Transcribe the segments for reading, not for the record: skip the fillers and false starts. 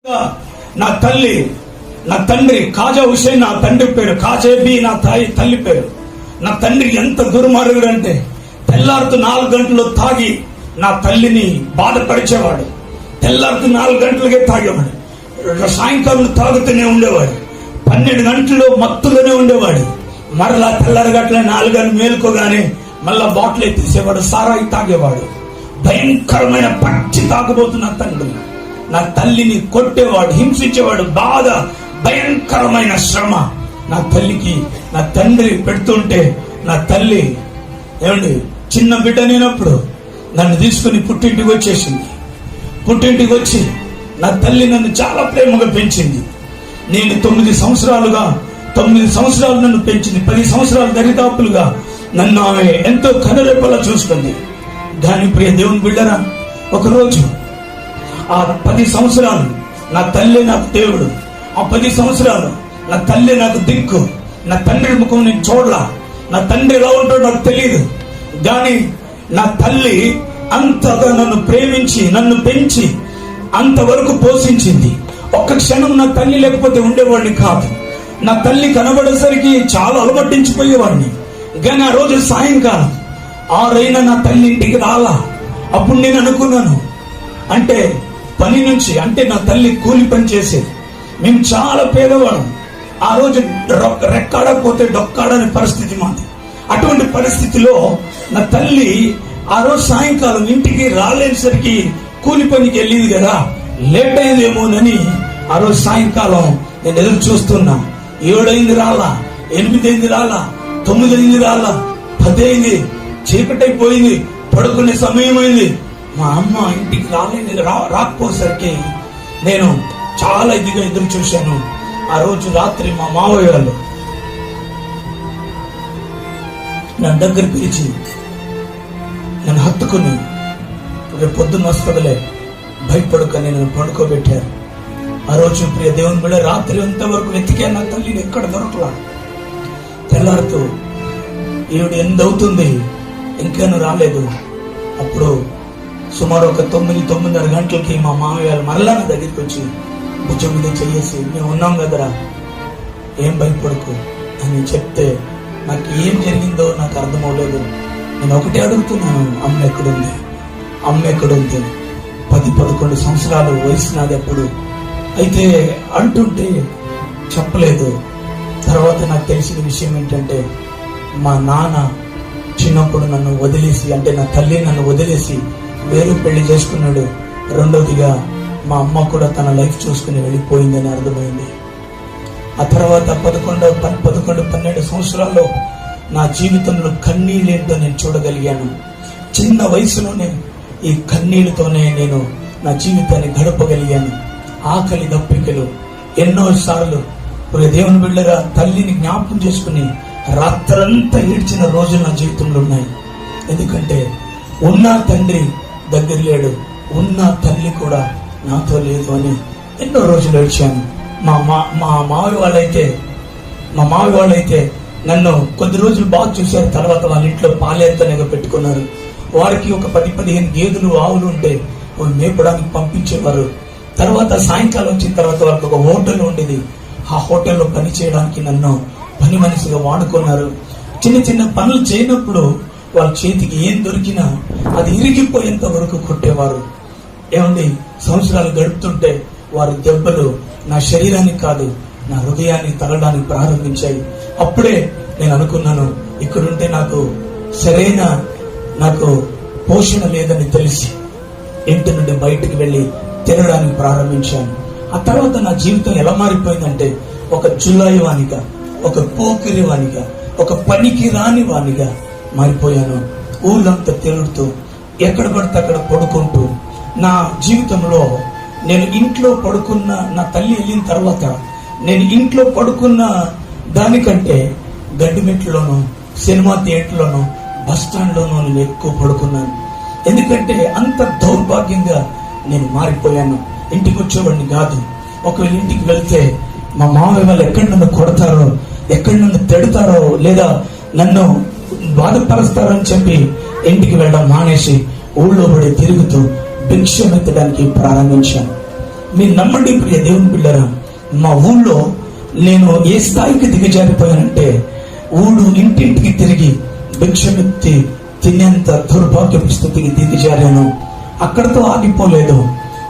నా తల్లి, నా తండ్రి ఖాజా హుసేన్ నా తండ్రి పేరు, ఖాజేబీ నా తల్లి పేరు. నా తండ్రి ఎంత దుర్మార్గుడు అంటే తెల్లారుతూ 4 గంటలు తాగి నా తల్లిని బాధపరిచేవాడు. తెల్లారుతూ 4 గంటలకే తాగేవాడు. సాయంకాలం తాగుతూనే ఉండేవాడు. 12 గంటలు మత్తులోనే ఉండేవాడు. మరలా తెల్లారగట్లే 4 గంటలు మేలుకోగానే మళ్ళా బాటిల్ ఎత్తేసేవాడు. సారాయి తాగేవాడు. భయంకరమైన పచ్చి తాగబోతున్న తండ్రి నా తల్లిని కొట్టేవాడు, హింసించేవాడు. బాధ, భయంకరమైన శ్రమ నా తల్లికి నా తండ్రి పెడుతుంటే నా తల్లి ఏమండి చిన్న బిడ్డ నేనప్పుడు నన్ను తీసుకుని పుట్టింటికి వచ్చేసింది. పుట్టింటికి వచ్చి నా తల్లి నన్ను చాలా ప్రేమగా పెంచింది. నేను 9 సంవత్సరాలు నన్ను పెంచింది. 10 సంవత్సరాలు దరిదాపులుగా నన్ను ఆమె ఎంతో కనురెప్పలా చూసుకుంది. కానీ ప్రియ దేవుని బిడ్డరా, ఒకరోజు ఆ 10 సంవత్సరాలు నా తల్లి నాకు దేవుడు. ఆ 10 సంవత్సరాలు నా తల్లి నాకు దిక్కు. నా తండ్రి ముఖం నేను చూడలా. నా తండ్రి ఎలా ఉంటాడో నాకు తెలియదు. కానీ నా తల్లి అంతగా నన్ను ప్రేమించి నన్ను పెంచి అంతవరకు పోషించింది. ఒక్క క్షణం నా తల్లి లేకపోతే ఉండేవాడిని కాదు. నా తల్లి కనబడేసరికి చాలా అలమట్టించిపోయేవాడిని. కానీ ఆ రోజు సాయంకాలం 6 అయినా నా తల్లి ఇంటికి రాలా. అప్పుడు నేను అనుకున్నాను, అంటే పని నుంచి, అంటే నా తల్లి కూలి పని చేసేది. మేము చాలా పేదవాళ్ళం. ఆ రోజు రెక్కాడకపోతే డొక్కాడని పరిస్థితి మాది. అటువంటి పరిస్థితిలో నా తల్లి ఆ రోజు సాయంకాలం ఇంటికి రాలేసరికి కూలి పనికి వెళ్ళింది కదా, లేట్ అయిందేమోనని ఆ రోజు సాయంకాలం నేను ఎదురు చూస్తున్నా. 7 అయింది రాలా, 8 అయింది రాలా, 9 అయింది రాలా, 10 అయింది, చీకటైపోయింది, పడుకునే సమయం అయింది. మా అమ్మ ఇంటికి రాకపోసరికి నేను చాలా ఇదిగా ఎదురు చూశాను. ఆ రోజు రాత్రి మా మావయ్య వాళ్ళు నా దగ్గర పిలిచి నన్ను హత్తుకుని, రేపు పొద్దున్న వస్తుందిలే, భయపడుకొని నన్ను పడుకోబెట్టారు. ఆ రోజు ప్రియ దేవుని బిడ్డ రాత్రి ఎంతవరకు వెతికాను నా తల్లిని, ఎక్కడ దొరకలా. తెల్లారుతూ ఈవిడ ఎందవుతుంది, ఇంకేను రాలేదు. అప్పుడు సుమారు ఒక 9-9:30 గంటలకి మా మామయ్య మరలా నా దగ్గరికి వచ్చి భుజం మీద చెయ్యేసి, మేము ఉన్నాం కదరా, ఏం భయపడకు అని చెప్తే నాకు ఏం జరిగిందో నాకు అర్థమవలేదు. నేను ఒకటే అడుగుతున్నాను, అమ్మ ఎక్కడుంది, అమ్మ ఎక్కడుంది? 10-11 సంవత్సరాలు వయసు నాది అప్పుడు. అయితే అంటుంటే చెప్పలేదు. తర్వాత నాకు తెలిసిన విషయం ఏంటంటే, మా నాన్న చిన్నప్పుడు నన్ను వదిలేసి, అంటే నా తల్లి నన్ను వదిలేసి వేరే పెళ్లి చేసుకున్నాడు. రెండోదిగా మా అమ్మ కూడా తన లైఫ్ చూసుకుని వెళ్ళిపోయిందని అర్థమైంది. ఆ తర్వాత 11-12 సంవత్సరాల్లో నా జీవితంలో కన్నీళ్ళేంటో నేను చూడగలిగాను. చిన్న వయసులోనే ఈ కన్నీళ్ళతోనే నేను నా జీవితాన్ని గడపగలిగాను. ఆకలి దప్పికలు ఎన్నోసార్లు దేవుని బిడ్డగా తల్లిని జ్ఞాపకం చేసుకుని రాత్రంతా ఏడ్చిన రోజులు నా జీవితంలో ఉన్నాయి. ఎందుకంటే ఉన్న తండ్రి దగ్గర లేడు, ఉన్న తల్లి కూడా నాతో లేదు అని ఎన్నో రోజులు ఏడ్చాను. మా మావి వాళ్ళైతే నన్ను కొద్ది రోజులు బాగా చూశారు. తర్వాత వాళ్ళ ఇంట్లో పాలేత్తనగా పెట్టుకున్నారు. వారికి ఒక 10-15 గేదెలు, ఆవులు ఉంటే వాళ్ళు మేపడానికి పంపించేవారు. తర్వాత సాయంకాలం వచ్చిన తర్వాత వాళ్ళకి ఒక హోటల్ ఉండేది. ఆ హోటల్లో పని చేయడానికి నన్ను పని మనిషిగా వాడుకున్నారు. చిన్న చిన్న పనులు చేయనప్పుడు వాళ్ళ చేతికి ఏం దొరికినా అది ఇరిగిపోయేంత వరకు కొట్టేవారు. ఏమండి, సంవత్సరాలు గడుపుతుంటే వారి దెబ్బలు నా శరీరానికి కాదు, నా హృదయాన్ని తగలడానికి ప్రారంభించాయి. అప్పుడే నేను అనుకున్నాను, ఇక్కడుంటే నాకు సరైన పోషణ లేదని తెలిసి ఇంటి నుండి బయటికి వెళ్ళి తినడానికి ప్రారంభించాను. ఆ తర్వాత నా జీవితం ఎలా మారిపోయిందంటే, ఒక జులాయి వానిగా, ఒక పోకిరి వానిగా, ఒక పనికి రాని వానిగా మారిపోయాను. ఊళ్ళంతా తిరుగుతూ ఎక్కడ పడితే అక్కడ పడుకుంటూ నా జీవితంలో నేను ఇంట్లో పడుకున్న, నా తల్లి వెళ్ళిన తర్వాత నేను ఇంట్లో పడుకున్న దానికంటే గడ్డిమెట్లోనూ, సినిమా థియేటర్లోనూ, బస్ స్టాండ్లోనూ నేను ఎక్కువ పడుకున్నాను. ఎందుకంటే అంత దౌర్భాగ్యంగా నేను మారిపోయాను. ఇంటికి వచ్చేవాడిని కాదు. ఒకవేళ ఇంటికి వెళ్తే మా మామయ్య వాళ్ళు ఎక్కడ నన్ను కొడతారో, ఎక్కడ నన్ను తిడతారో, లేదా నన్ను బాధపరుస్తారో అని చెప్పి ఇంటికి వెళ్ళడం మానేసి ఊళ్ళో పడి తిరుగుతూ భిక్షమెత్తడానికి ప్రారంభించాను. మీరు నమ్మండి ప్రియ దేవుని బిడ్డరా, మా ఊళ్ళో నేను ఏ స్థాయికి దిగజారిపోయానంటే, ఊళ్ళు ఇంటింటికి తిరిగి భిక్షమెత్తి తినేంత దౌర్భాగ్యపు స్థితికి దిగజారాను. అక్కడతో ఆగిపోలేదు.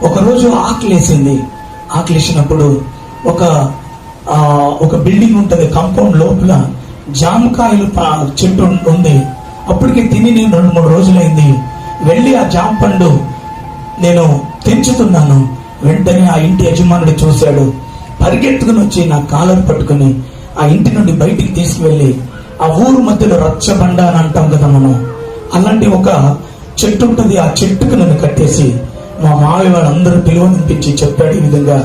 ఒకరోజు ఆకలేసింది. ఆకలేసినప్పుడు ఒక బిల్డింగ్ ఉంటుంది, కాంపౌండ్ లోపల జామకాయలు చెట్టు ఉంది. అప్పటికి తిని నేను 2-3 రోజులైంది. వెళ్ళి ఆ జామ పండు నేను తెంచుతున్నాను. వెంటనే ఆ ఇంటి యజమానుడు చూశాడు. పరిగెత్తుకుని వచ్చి నా కాలర్ పట్టుకుని ఆ ఇంటి నుండి బయటికి తీసుకువెళ్ళి, ఆ ఊరు మధ్యలో రచ్చబండ అని అంటాం కదా మనం, అలాంటి ఒక చెట్టు ఉంటుంది. ఆ చెట్టుకు నన్ను కట్టేసి మా మావయ్య వాళ్ళందరూ పిలువనిపించి చెప్పాడు, ఈ విధంగా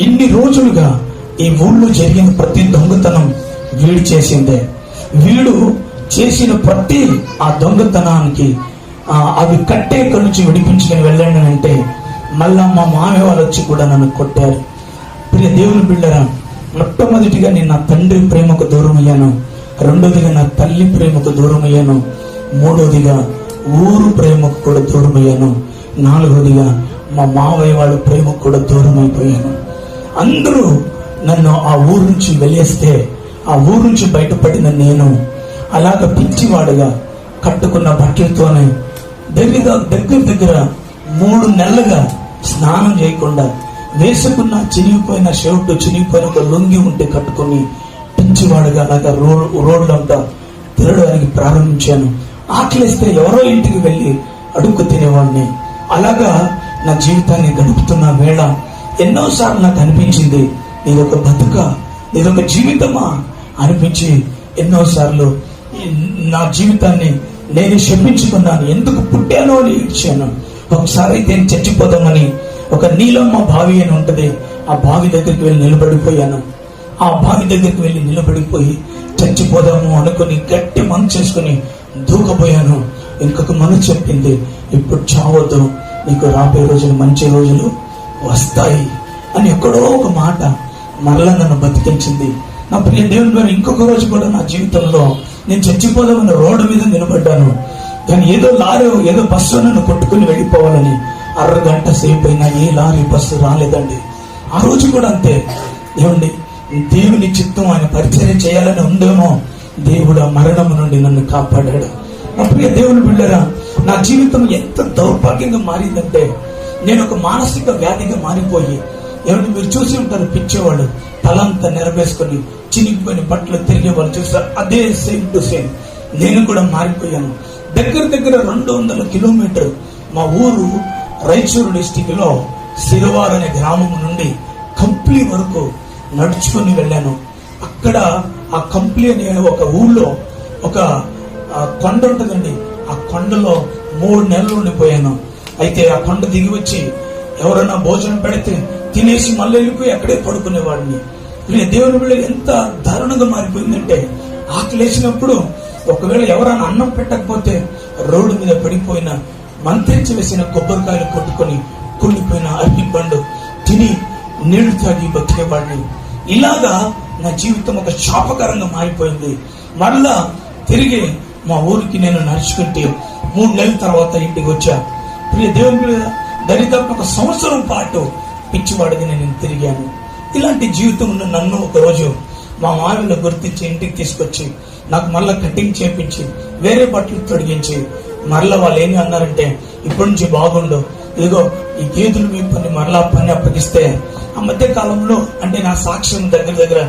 ఇన్ని రోజులుగా ఈ ఊళ్ళో జరిగిన ప్రతి దొంగతనం వీడు చేసిందే. వీడు చేసిన ప్రతి ఆ దొంగతనానికి అవి కట్టే ఇక్కడి నుంచి విడిపించుకుని వెళ్ళండి అంటే మళ్ళా మా మామయ్య వాళ్ళు వచ్చి కూడా నన్ను కొట్టారు. ప్రియ దేవుని బిడ్డరా, మొట్టమొదటిగా నేను నా తండ్రి ప్రేమకు దూరం అయ్యాను. రెండోదిగా నా తల్లి ప్రేమకు దూరం అయ్యాను. మూడోదిగా ఊరు ప్రేమకు కూడా దూరం అయ్యాను. నాలుగోదిగా మా మావయ్య వాళ్ళ ప్రేమకు కూడా దూరం అయిపోయాను. అందరూ నన్ను ఆ ఊరు నుంచి వెళ్ళేస్తే, ఆ ఊరు నుంచి బయటపడిన నేను అలాగ పిచ్చివాడుగా కట్టుకున్న బట్టలతోనే దగ్గర 3 నెలలుగా స్నానం చేయకుండా వేసుకున్న చినిగిపోయిన షర్టు, చినిగిపోయిన ఒక లొంగి ఉంటే కట్టుకుని పిచ్చివాడుగా అలాగా రోడ్లంతా తిరగడానికి ప్రారంభించాను. ఆకలిస్తే ఎవరో ఇంటికి వెళ్ళి అడుక్కు తినేవాడిని. అలాగా నా జీవితాన్ని గడుపుతున్న వేళ ఎన్నోసార్లు నాకు అనిపించింది, ఇదొక బతుక, ఇదొక జీవితమా అనిపించి ఎన్నోసార్లు నా జీవితాన్ని నేను శపించుకున్నాను. ఎందుకు పుట్టానో అని ఇచ్చాను. ఒకసారి అయితే చచ్చిపోదామని ఒక నీలమ్మ బావి అని ఉంటది, ఆ బావి దగ్గరికి వెళ్ళి నిలబడిపోయాను. ఆ బావి దగ్గరికి వెళ్ళి నిలబడిపోయి చచ్చిపోదాము అనుకుని గట్టి మనసు చేసుకుని దూకపోయాను. ఇంకొక మనసు చెప్పింది, ఇప్పుడు చావద్దు, నీకు రాబోయే రోజులు మంచి రోజులు వస్తాయి అని ఎక్కడో ఒక మాట మరలా నన్ను బతికించింది. నా ప్రియ దేవుని ద్వారా ఇంకొక రోజు కూడా నా జీవితంలో నేను చచ్చిపోదామని రోడ్డు మీద నిలబడ్డాను. కానీ ఏదో బస్సు నన్ను కొట్టుకుని వెళ్ళిపోవాలని అరగంట సేపు అయినా ఏ లారీ బస్సు రాలేదండి. ఆ రోజు కూడా అంతే. దేవుని చిత్తం ఆయన పరిచయం చేయాలని ఉందేమో, దేవుడు ఆ మరణం నుండి నన్ను కాపాడాడు. నా ప్రియ దేవుని బిడ్డరా, నా జీవితం ఎంత దౌర్భాగ్యంగా మారిందంటే, నేను ఒక మానసిక వ్యాధిగా మారిపోయి, మీరు చూసి ఉంటారు పిచ్చేవాళ్ళు తలంతా నెరవేసుకొని చినిగిపోయిన బట్టలు తిరిగే వాళ్ళు చూస్తారు. అదే సేమ్ టు సేమ్ నేను కూడా మారిపోయాను. దగ్గర 200 కిలోమీటర్ మా ఊరు రాయచూరు డిస్టిక్ లో సిరవార్ అనే గ్రామం నుండి కంప్లీ వరకు నడుచుకుని వెళ్ళాను. అక్కడ ఆ కంప్లీ అనే ఒక ఊళ్ళో ఒక కొండ ఉంటుందండి. ఆ కొండలో 3 నెలలు ఉండిపోయాను. అయితే ఆ కొండ దిగి వచ్చి ఎవరైనా భోజనం పెడితే తినేసి మళ్ళీ వెళ్ళిపోయి అక్కడే పడుకునేవాడిని. దేవుని బిడ్డ ఎంత దారుణంగా మారిపోయిందంటే, ఆకలేసినప్పుడు ఒకవేళ ఎవరైనా అన్నం పెట్టకపోతే రోడ్డు మీద పడిపోయిన మంత్రించి వేసిన కొబ్బరికాయలు కొట్టుకొని కుళ్ళిపోయిన అరటి పండు తిని నీళ్లు తాగి బతికేవాడిని. ఇలాగా నా జీవితం ఒక శాపకరంగా మారిపోయింది. మరలా తిరిగి మా ఊరికి నేను నడుచుకుంటే 3 నెలల తర్వాత ఇంటికి వచ్చా. ప్రియ దేవుని దరిదాపు 1 సంవత్సరం పాటు పిచ్చివాడిగా నేను తిరిగాను. ఇలాంటి జీవితం ఉన్న నన్ను ఒకరోజు మా మావిలో గుర్తించి ఇంటికి తీసుకొచ్చి నాకు మళ్ళా కటింగ్ చేపించి వేరే బట్టలు తొడిగించి మరలా వాళ్ళు ఏమి అన్నారంటే, ఇప్పటి నుంచి బాగుండు, ఇదిగో ఈ గేదెలు మీ పని మరలా పని అప్పగిస్తే, ఆ మధ్య కాలంలో అంటే నా సాక్ష్యం దగ్గర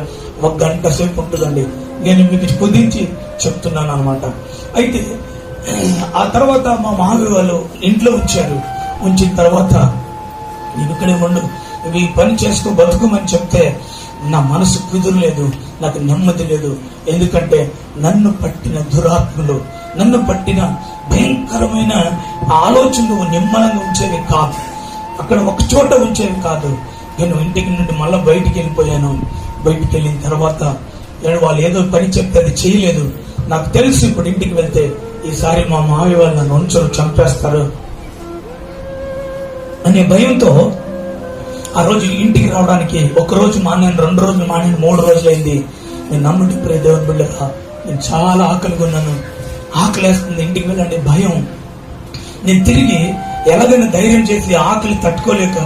1 గంట సేపు ఉంటుందండి. నేను మీకు కుదించి చెప్తున్నాను అనమాట. అయితే ఆ తర్వాత మా మావి వాళ్ళు ఇంట్లో ఉంచిన తర్వాత నేను ఇక్కడే ఉండు, ఇవి పని చేసుకో బతుకుమని చెప్తే నా మనసు కుదురలేదు, నాకు నెమ్మది లేదు. ఎందుకంటే నన్ను పట్టిన దురాత్మలు, నన్ను పట్టిన భయంకరమైన ఆలోచనలు నిమ్మలంగా ఉంచేవి కాదు, అక్కడ ఒక చోట ఉంచేవి కాదు. నేను ఇంటికి నుండి మళ్ళీ బయటికి వెళ్ళిపోయాను. బయటికి వెళ్ళిన తర్వాత వాళ్ళు ఏదో పని చెప్తే అది చేయలేదు. నాకు తెలుసు ఇప్పుడు ఇంటికి వెళ్తే ఈసారి మా మావయ్య వాళ్ళు నన్ను ఉంచరు, చంపేస్తారు అనే భయంతో ఆ రోజు ఇంటికి రావడానికి 1 రోజు మానేను, 2 రోజులు మానేను, 3 రోజులైంది. నేను నమ్ముడి ప్రియ దేవుని బిడ్డగా నేను చాలా ఆకలిగా ఉన్నాను. ఆకలేస్తుంది, ఇంటికి వెళ్ళండి భయం. నేను తిరిగి ఎలాగైనా ధైర్యం చేసి ఆకలి తట్టుకోలేక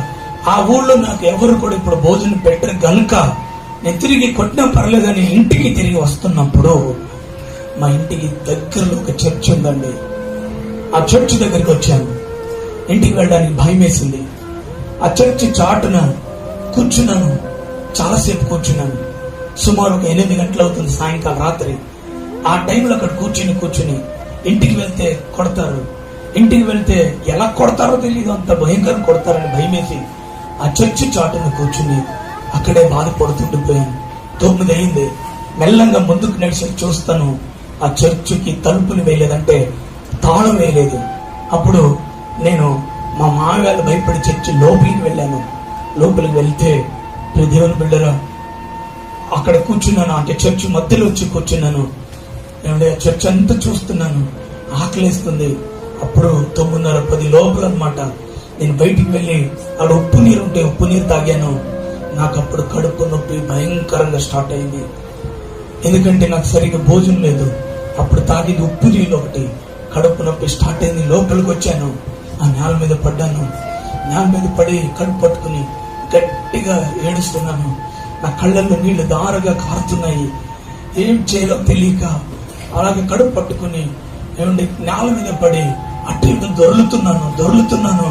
ఆ ఊళ్ళో నాకు ఎవరు కూడా ఇప్పుడు భోజనం పెట్టరు గనుక నేను తిరిగి కొట్టినా పర్లేదని ఇంటికి తిరిగి వస్తున్నప్పుడు మా ఇంటికి దగ్గరలో ఒక చర్చ్ ఉందండి. ఆ చర్చ్ దగ్గరికి వచ్చాను. ఇంటికి వెళ్ళడానికి భయం వేసింది. ఆ చర్చి చాటున కూర్చున్నాను. చాలాసేపు కూర్చున్నాను. సుమారు ఒక 8 గంటలు అవుతుంది, సాయంకాలం రాత్రి. ఆ టైంలో అక్కడ కూర్చుని ఇంటికి వెళ్తే కొడతారు, ఇంటికి వెళ్తే ఎలా కొడతారో తెలియదు, అంత భయంకరంగా కొడతారని భయం వేసి ఆ చర్చి చాటున కూర్చుని అక్కడే బాధపడుతుండిపోయాను. 9 అయింది. మెల్లంగా ముందుకు నడిచి చూస్తాను, ఆ చర్చికి తలుపులు వేయలేదంటే తాళం వేయలేదు. అప్పుడు నేను మా మామయ్యలు భయపడి చర్చి లోపలికి వెళ్ళాను. లోపలికి వెళ్తే దేవుని బిడ్డరా అక్కడ కూర్చున్నాను. అంటే చర్చి మధ్యలో వచ్చి కూర్చున్నాను. ఏమంటే ఆ చర్చ్ అంతా చూస్తున్నాను. ఆకలేస్తుంది. అప్పుడు 9:30-10 లోపల అనమాట. నేను బయటికి వెళ్ళి అక్కడ ఉప్పు నీరు ఉంటే ఉప్పు నీరు తాగాను. నాకు అప్పుడు కడుపు నొప్పి భయంకరంగా స్టార్ట్ అయింది. ఎందుకంటే నాకు సరిగ్గా భోజనం లేదు. అప్పుడు తాగింది ఉప్పు నీళ్ళు ఒకటి. కడుపు నొప్పి స్టార్ట్ అయింది. లోపలికి వచ్చాను. ఆ నేల మీద పడ్డాను. నేల మీద పడి కడుపు పట్టుకుని గట్టిగా ఏడుస్తున్నాను. నా కళ్ళల్లో నీళ్లు దారుగా కారుతున్నాయి. ఏం చేయాలో తెలియక అలాగే కడుపు పట్టుకుని ఏమండి నేల మీద పడి అటు ఇటు దొర్లుతున్నాను,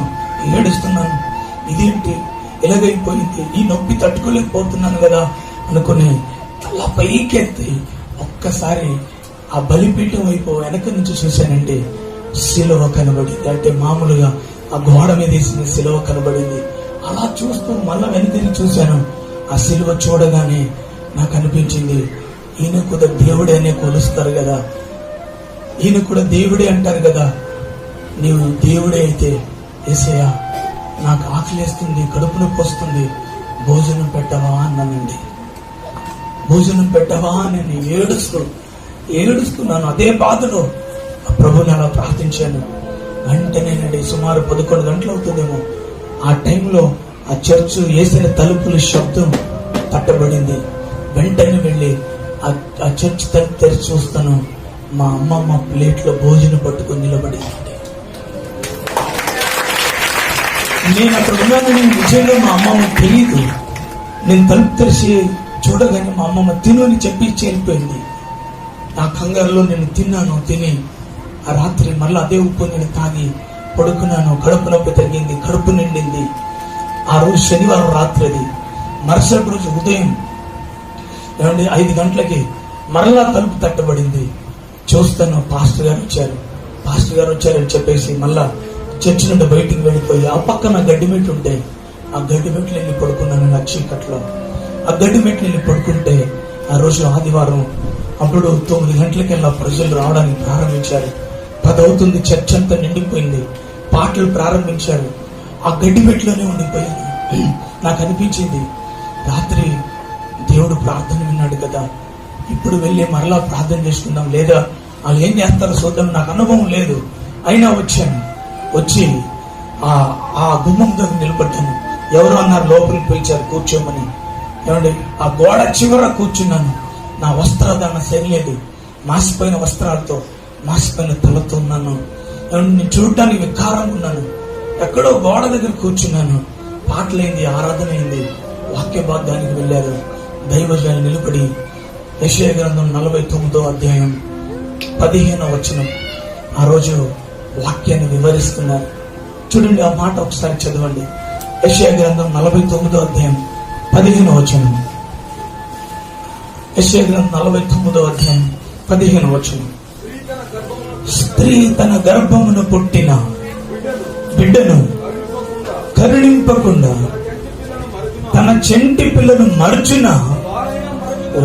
ఏడుస్తున్నాను. ఇదేంటి ఎలాగైపోయింది, ఈ నొప్పి తట్టుకోలేకపోతున్నాను కదా అనుకుని అలా పైకెత్తి ఒక్కసారి ఆ బలిపీఠం వైపు వెనక నుంచి చూశానండి. శిలువ కనబడింది. అంటే మామూలుగా ఆ గోడ మీద వేసిన శిలువ కనబడింది. అలా చూస్తూ మళ్ళా వెనక్కి చూశాను. ఆ శిలువ చూడగానే నాకు అనిపించింది, ఈయన కూడా దేవుడే అనే కొలుస్తారు కదా, ఈయన కూడా దేవుడే అంటారు కదా, నీవు దేవుడే అయితే యేసయ్యా నాకు ఆకలేస్తుంది, కడుపు నొప్పి వస్తుంది, భోజనం పెట్టవా అన్నానండి. భోజనం పెట్టవా అని ఏడుస్తున్నాను. అదే బాధలో ఆ ప్రభుని అలా ప్రార్థించాను. వెంటనేనండి సుమారు 11 గంటలు అవుతుందేమో. ఆ టైంలో ఆ చర్చ్ వేసిన తలుపుల శబ్దం తట్టబడింది. వెంటనే వెళ్ళి ఆ చర్చ్ తలుపు తెరిచి చూస్తాను. మా అమ్మమ్మ ప్లేట్లో భోజనం పట్టుకుని నిలబడింది. నేను అక్కడ ఉన్నానని నిజంగా మా అమ్మమ్మ తెలియదు. నేను తలుపు తెరిచి చూడగానే మా అమ్మమ్మ తిను అని చెప్పి వెళ్ళిపోయింది. ఆ కంగారులో నేను తిని ఆ రాత్రి మళ్ళీ అదే ఉప్పు నేను తాగి పడుకున్నాను. కడుపు నొప్పి తగ్గింది, కడుపు నిండింది. ఆ రోజు శనివారం రాత్రి. అది మరుసటి రోజు ఉదయం 5 గంటలకి మరలా తలుపు తట్టబడింది. చూస్తాను పాస్టర్ గారు వచ్చారని చెప్పేసి మళ్ళా చర్చి నుండి బయటికి వెళ్ళిపోయి ఆ పక్కన గడ్డి మెట్లు ఉంటే ఆ గడ్డి మెట్లు వెళ్ళి పడుకున్నాను. నా చీకట్లో ఆ గడ్డి మెట్లు వెళ్ళి పడుకుంటే ఆ రోజు ఆదివారం. అప్పుడు 9 గంటలకెల్లా ప్రజలు రావడానికి ప్రారంభించారు. 10 అవుతుంది. చర్చ్ అంతా నిండిపోయింది. పాటలు ప్రారంభించారు. ఆ గడ్డి మెట్లోనే ఉండిపోయాను. నాకు అనిపించింది, రాత్రి దేవుడు ప్రార్థన విన్నాడు కదా, ఇప్పుడు వెళ్ళి మరలా ప్రార్థన చేసుకుందాం, లేదా వాళ్ళు ఏం చేస్తారో చూద్దాం. నాకు అనుభవం లేదు. అయినా వచ్చి ఆ గుమ్మం దగ్గర నిలబడ్డాను. ఎవరు అన్నారు, లోపలికి పిలిచారు కూర్చోమని. ఏమండి ఆ గోడ చివర కూర్చున్నాను. నా వస్త్రధారణ సరిలేదు. మాసిపోయిన వస్త్రాలతో, మాసిపోయిన తలతో ఉన్నాను. నేను చూడటానికి వికారంగా ఉన్నాను. ఎక్కడో గోడ దగ్గర కూర్చున్నాను. పాటలైంది, ఆరాధన అయింది, వాక్య భాగానికి వెళ్ళారు. దైవజనులు నిలబడి యెషయా గ్రంథం 49వ అధ్యాయం 15వ వచనం ఆ రోజు వాక్యాన్ని వివరిస్తున్నారు. చూడండి, ఆ మాట ఒకసారి చదవండి. యెషయా గ్రంథం 49వ అధ్యాయం 15వ వచనం. యెషయా గ్రంథం 49వ అధ్యాయం 15వ వచనం. స్త్రీ తన గర్భమును పుట్టిన బిడ్డను కరుణింపకుండా తన చెంటి పిల్లను మరుచున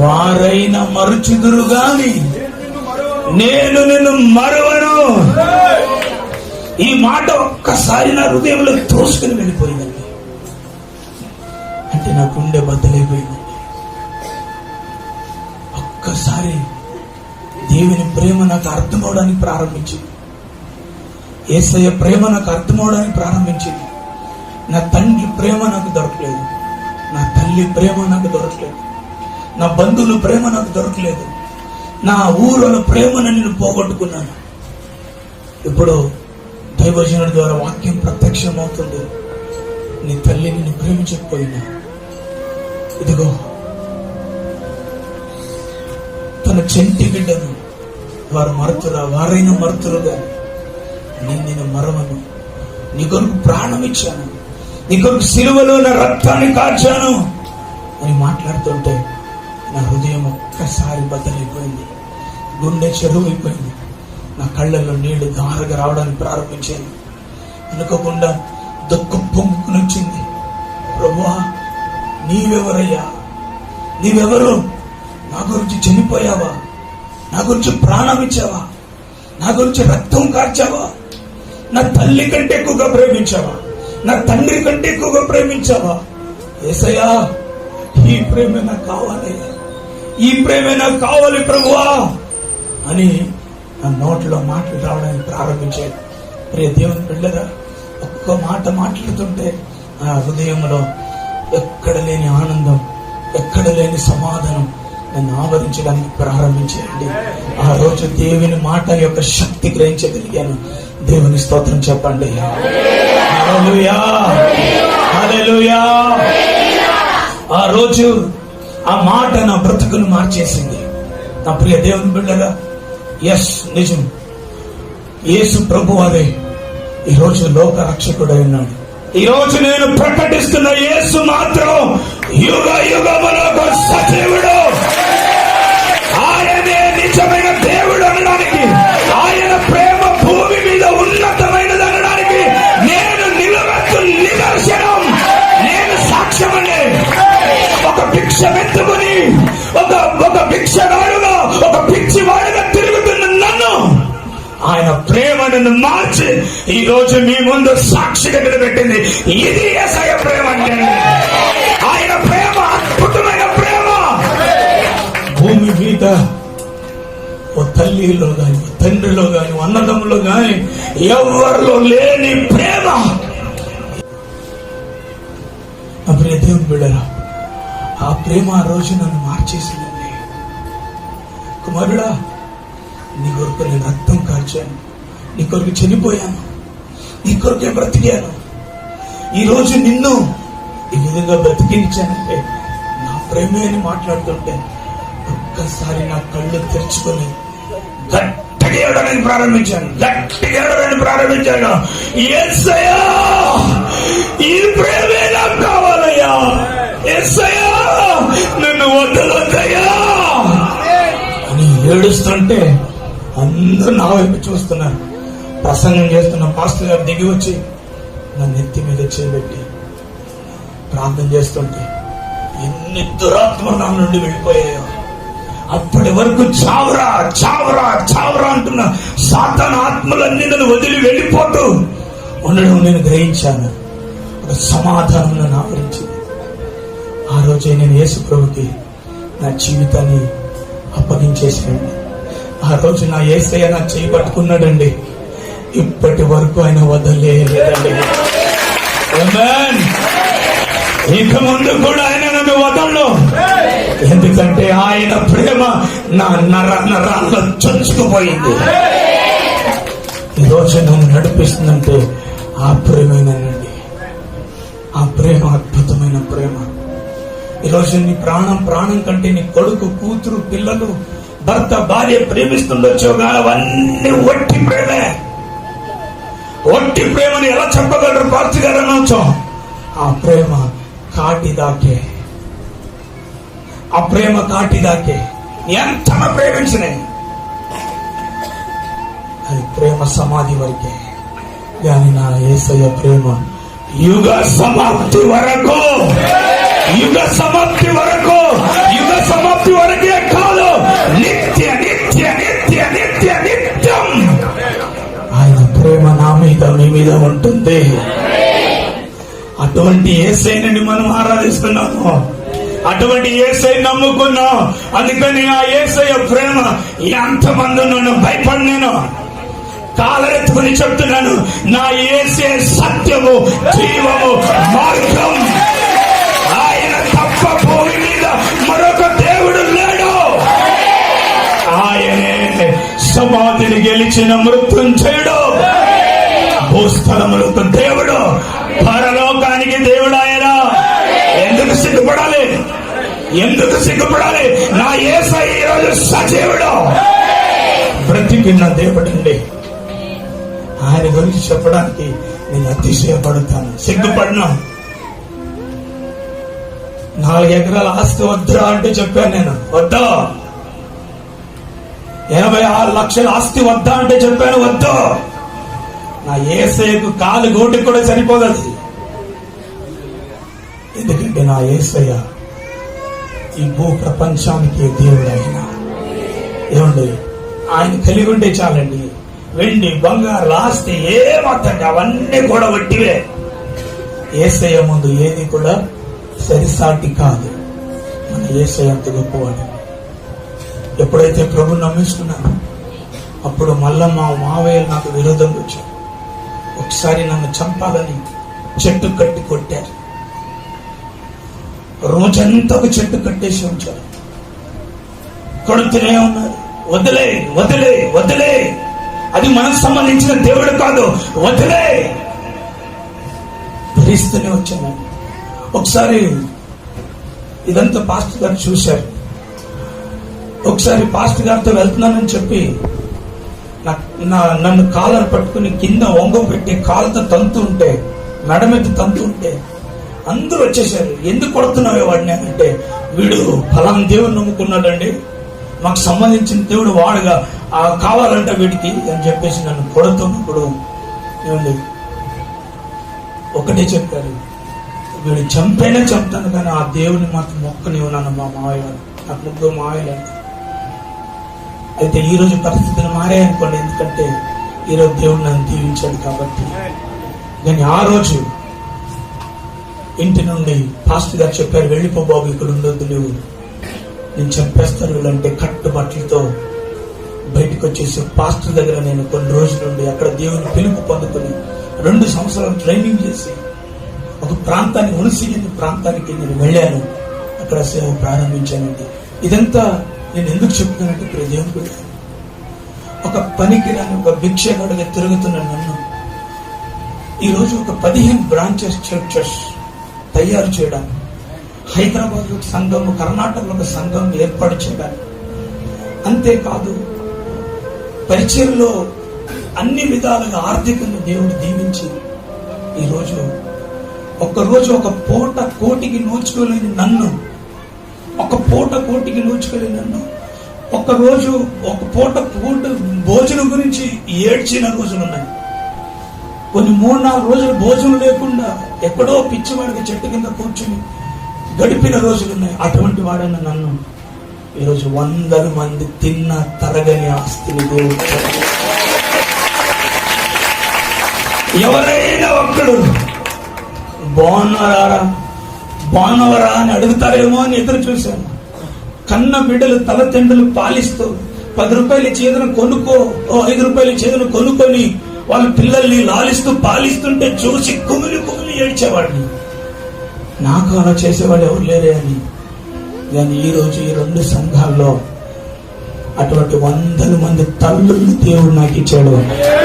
వారైనా మరుచుదురు గాని నేను నిన్ను మరువను. ఈ మాట ఒక్కసారి నా హృదయంలో తోసుకుని వెళ్ళిపోయిందండి. అంటే నా గుండె బద్దలైపోయిందండి. ఒక్కసారి దేవుని ప్రేమ నాకు అర్థమవడానికి ప్రారంభించింది. యేసయ్య ప్రేమ నాకు అర్థమవడానికి ప్రారంభించింది. నా తండ్రి ప్రేమ నాకు దొరకలేదు, నా తల్లి ప్రేమ నాకు దొరకలేదు, నా బంధువుల ప్రేమ నాకు దొరకలేదు, నా ఊరిలో ప్రేమను నేను పోగొట్టుకున్నాను. ఇప్పుడు దైవజనుడి ద్వారా వాక్యం ప్రత్యక్షం అవుతుంది. నీ తల్లి నిన్ను ప్రేమించకపోయినా ఇదిగో తన చెంటి బిడ్డను వారైనా మరుతురుగా నేను మరవను. నీ కొరకు ప్రాణం ఇచ్చాను, నీ కొరకు సిలువలో నా రక్తాన్ని కార్చాను అని మాట్లాడుతుంటే నా హృదయం ఒక్కసారి బద్దలైపోయింది, గుండె చెరువైపోయింది. నా కళ్ళల్లో నీళ్లు ధారగా రావడానికి ప్రారంభించాను. అనుకోకుండా దుఃఖం పొంగుకుని వచ్చింది. ప్రభువా, నీవెవరయ్యా? నీవెవరు? నా గురించి చనిపోయావా? నా గురించి ప్రాణం ఇచ్చావా? నా గురించి రక్తం కార్చావా? నా తల్లి కంటే ఎక్కువగా ప్రేమించావా? నా తండ్రి కంటే ఎక్కువగా ప్రేమించావా? యేసయ్యా, ఈ ప్రేమే నాకు కావాలయ్యా, ఈ ప్రేమే నాకు కావాలి ప్రభువా అని నా నోట్లో మాటలు రావడానికి ప్రారంభించాడు. ప్రియ దేవుని బిడ్డరా, ఒక్క మాట మాట్లాడుతుంటే ఆ హృదయంలో ఎక్కడ లేని ఆనందం, ఎక్కడ లేని సమాధానం నన్ను ఆవరించడానికి ప్రారంభించేయండి. ఆ రోజు దేవుని మాట యొక్క శక్తి గ్రహించగలిగాను. దేవుని స్తోత్రం చెప్పండి. హల్లెలూయా, హల్లెలూయా. ఆ రోజు ఆ మాట నా బ్రతుకును మార్చేసింది. నా ప్రియ దేవుని బిడ్డగా, ఎస్, నిజం, యేసు ప్రభు అదే ఈ రోజు లోక రక్షకుడై ఉన్నాడు. ఈ రోజు నేను ప్రకటిస్తున్న యేసు మాత్రం యుగ యుగములకు సజీవుడు. ఆయనే నిజమైన దేవుడు అనడానికి, ఆయన ప్రేమ భూమి మీద ఉన్నతమైనది అనడానికి నేను నిలబెట్టు నిదర్శనం, నేను సాక్ష్యమండి. ఒక భిక్షమెత్తుకుని ఒక భిక్షగాడుగా, ఒక పిచ్చివాడుగా తిరుగుతున్న నన్ను ఆయన ప్రేమ నన్ను మార్చి ఈ రోజు మీ ముందు సాక్షిగా నిలబెట్టింది. ఇది యేసయ్య ప్రేమ అంటే. ఆయన ప్రేమ అద్భుతమైన ప్రేమ. భూమి మీద ఓ తల్లిలో గాని, ఓ తండ్రిలో గాని, అన్నదమ్ములో గాని ఎవరిలో లేని ప్రేమ. నా ప్రియ దేవుని బిడ్డరా, ఆ ప్రేమ ఆ రోజు నన్ను మార్చేసిందండి. కుమారుడా, నీ కొరకు నేను రక్తం కార్చాను, నీ కొరకు చనిపోయాను, నీ కొరకే బ్రతికాను. ఈ రోజు నిన్ను ఈ విధంగా బ్రతికించానంటే నా ప్రేమే అని మాట్లాడుతుంటే ఒక్కసారి నా కళ్ళు తెరుచుకొని గట్టిగా ఏడడానికి ప్రారంభించాను. యేసయ్యా, ఈ ప్రేమే నాకు కావాలయ్యా. యేసయ్యా, నన్ను వదలొద్దయ్యా అని ఏడుస్తుంటే అందరూ నా వైపు చూస్తున్నారు. ప్రసంగం చేస్తున్న పాస్టర్ గారు దిగి వచ్చి నా నెత్తి మీద చేయబెట్టి ప్రార్థన చేస్తుంటే ఎన్ని దురాత్మలు నా నుండి వెళ్ళిపోయాయో. అప్పటి వరకు చావరా చావరా చావరా అంటున్న సాతాను ఆత్మలన్నీ నన్ను వదిలి వెళ్ళిపోతూ ఉండడం నేను గ్రహించాను. ఒక సమాధానం నన్ను ఆవరించింది. ఆ రోజే నేను యేసు ప్రభుకి నా జీవితాన్ని అప్పగించేసాను. ఆ రోజు నా యేసయ్య నా చేయి పట్టుకున్నాడండి. ఇప్పటి వరకు ఆయన వదలలేదండి. ఇక ముందు కూడా ఆయన నన్ను వదలను. ఎందుకంటే ఆయన ప్రేమ నా నరాల్లో చొచ్చుకుపోయింది. ఈరోజు నన్ను నడిపిస్తుందంటే ఆ ప్రేమేనండి. ఆ ప్రేమ అద్భుతమైన ప్రేమ. ఈరోజు నీ ప్రాణం కంటే నీ కొడుకు, కూతురు, పిల్లలు, భర్త, భార్య ప్రేమిస్తుండొచ్చు, కానీ అవన్నీ ఒట్టి ప్రేమే. ఒట్టి ప్రేమని ఎలా చెప్పగలరు పార్టీ గారు అనొచ్చు. ఆ ప్రేమ కాటిదాకే, ఆ ప్రేమ కాటిదాకే. ఎంత ప్రేమించినే అది ప్రేమ సమాధి వరకే. కానీ నా యేసయ్య ప్రేమ యుగ సమాప్తి వరకు, యుగ సమాప్తి వరకు, యుగ సమాప్తి వరకే కాదు, నిత్య నిత్య నిత్య నిత్య నిత్యం ఆయన ప్రేమ నా మీద, మీ మీద ఉంటుంది. అటువంటి యేసయ్యని మనం ఆరాధిస్తున్నాము, అటువంటి యేసయ్య నమ్ముకున్నాం. అందుకని ఆ యేసయ్య ప్రేమ ఎంతమంది నన్ను భయపడినాను. కాలరెత్తుకుని చెప్తున్నాను, నా యేసే సత్యము, జీవము, మార్గం. ఆయన తప్ప భూమి మీద మరొక దేవుడు లేడు. ఆయనే సమాధిని గెలిచిన మృత్యుంజయుడు, భూస్థలములకు దేవుడు, పరలోకానికి సిగ్గుపడడానికి దేవుడు ఆయన. ఎందుకు సిగ్గుపడాలి? ఎందుకు సిగ్గుపడాలి? నా యేసయ్య ఈరోజు సజీవుడు, బ్రతికిన దేవుడండి. ఆయన గురించి చెప్పడానికి నేను అతిశయపడతాను, సిగ్గుపడినా. 4 ఎకరాల ఆస్తి వద్దా అంటే చెప్పాను నేను, వద్దా. 86 లక్షల ఆస్తి వద్దా అంటే చెప్పాను, వద్దు. నా యేసయ్యకు కాలు గోటికి కూడా సరిపోదు. ఎందుకంటే నా యేసయ్య ఈ భూ ప్రపంచానికి దేవుడు ఆయన. ఏమండి, ఆయన కలిగి ఉంటే చాలండి. వెండి బంగారు ఆస్తి ఏమవుతండి, అవన్నీ కూడా వట్టివే. యేసయ్య ముందు ఏది కూడా సరిసాటి కాదు. మన యేసయ్య అంత గొప్పవాడు. ఎప్పుడైతే ప్రభుని నమ్మిస్తున్నాను, అప్పుడు మళ్ళా మా మావయ్య నాకు విరోధంగా వచ్చారు. ఒకసారి నన్ను చంపాలని చెట్టు కట్టి కొట్టారు. రోజంతా ఒక చెట్టు కట్టేసి ఉంచారు. కొడుతూనే ఉన్నారు. వదిలే వదిలే వదిలే, అది మనకు సంబంధించిన దేవుడు కాదు, వదిలే. భరిస్తూనే వచ్చాను. ఒకసారి ఇదంతా పాస్టర్ గారు చూశారు. ఒకసారి పాస్టర్ గారితో వెళ్తున్నానని చెప్పి నన్ను కాలర్ పట్టుకుని కింద ఒంగ పెట్టి కాలుతో తంతు ఉంటే, మెడ మీద తంతు ఉంటే అందరూ వచ్చేసారు. ఎందుకు కొడుతున్నావే వాడిని అంటే, వీడు ఫలానా దేవుడు నమ్ముకున్నాడండి, మాకు సంబంధించిన దేవుడు వాడుగా కావాలంటే వీడికి అని చెప్పేసి నన్ను కొడుతున్నప్పుడు ఏమండి ఒకటే చెప్పారు, వీడు చంపైనా చంపుతాను కానీ ఆ దేవుని మాత్రం మొక్కనివ్వు నన్ను. మా మావయ్య గారు, నాకు 3 మావయ్యలు. అయితే ఈరోజు పరిస్థితులు మారాయనుకోండి, ఎందుకంటే ఈరోజు దేవుడు నన్ను దీవించాడు కాబట్టి. కానీ ఆ రోజు ఇంటి నుండి పాస్టర్ గారు చెప్పారు, వెళ్ళిపో బాబు, ఇక్కడ ఉండొద్దు నువ్వు, నేను చంపేస్తారు వీళ్ళంటే. కట్టుబట్టలతో బయటకు వచ్చేసి పాస్టర్ దగ్గర నేను కొన్ని రోజుల నుండి అక్కడ దేవుని పిలుపు పొందుకుని 2 సంవత్సరాలు ట్రైనింగ్ చేసి ఒక ప్రాంతాన్ని, ఉనిసి ప్రాంతానికి నేను వెళ్ళాను. అక్కడ సేవ ప్రారంభించానండి. ఇదంతా నేను ఎందుకు చెప్తున్నానంటే, ఇక్కడ దేవుడు ఒక పనికి రాని ఒక భిక్షగాడుగా తిరుగుతున్న నన్ను ఈరోజు ఒక 15 బ్రాంచెస్ చర్చెస్ తయారు చేయడం, హైదరాబాద్ లో సంఘం, కర్ణాటకలో ఒక సంఘం ఏర్పాటు చేయడానికి, అంతేకాదు పరిచయంలో అన్ని విధాలుగా ఆర్థికంగా దేవుడు దీవించి ఈరోజు ఒక్కరోజు ఒక పూట కోటికి నోచుకోలేని నన్ను, ఒక పూట కోటికి నోచుకోలేని నన్ను, ఒక్కరోజు ఒక పూట భోజనం గురించి ఏడ్చిన రోజులున్నాయి. కొన్ని 3-4 రోజులు భోజనం లేకుండా ఎక్కడో పిచ్చివాడికి చెట్టు కింద కూర్చుని గడిపిన రోజులున్నాయి. అటువంటి వాడైన నన్ను ఈరోజు 100 మంది తిన్న తరగని ఆస్తిని దేవుడు. ఎవరైనా ఒక్కడు బాగున్నవరా అని అడుగుతారేమో అని ఎదురు చూశాను. కన్న బిడ్డలు తలతండ్రులు పాలిస్తూ 10 రూపాయలు చేతును కొనుక్కో, 5 రూపాయలు చేతును కొనుక్కొని వాళ్ళ పిల్లల్ని లాలిస్తూ పాలిస్తుంటే చూసి కుమిలి ఏడ్చేవాడిని. నాకు అలా చేసేవాడు ఎవరు లేరే అని. కానీ ఈరోజు ఈ 2 సంఘాల్లో అటువంటి 100 మంది తల్లుల్ని దేవుడు నాకు ఇచ్చాడు.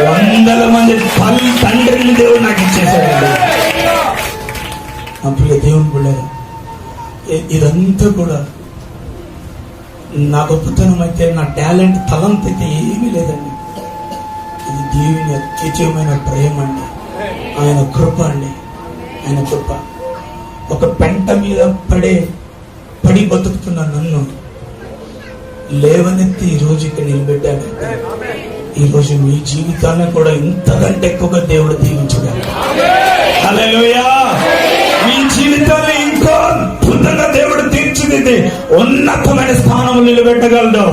100 మంది తండ్రిని దేవుడు నాకు ఇచ్చేసాడు. అప్పుడు దేవుని బిడ్డలు, ఇదంతా కూడా నా గొప్పతనం అయితే, నా టాలెంట్, తలంత అయితే ఏమీ లేదండి. ఇది దేవుని అత్యధికమైన ప్రేమ అండి, ఆయన కృప అండి, ఆయన కృప. ఒక పెంట మీద పడి బతుకుతున్న నన్ను లేవనెత్తి ఈరోజు ఇక్కడ నిలబెట్టాడంటే, ఈరోజు మీ జీవితాన్ని కూడా ఇంతకంటే ఎక్కువగా దేవుడు దీవించగలడు. హల్లెలూయా. మీ జీవితాన్ని ఇంకా అద్భుతంగా దేవుడు తీర్చిదిద్ది ఉన్నతమైన స్థానంలో నిలబెట్టగలడు.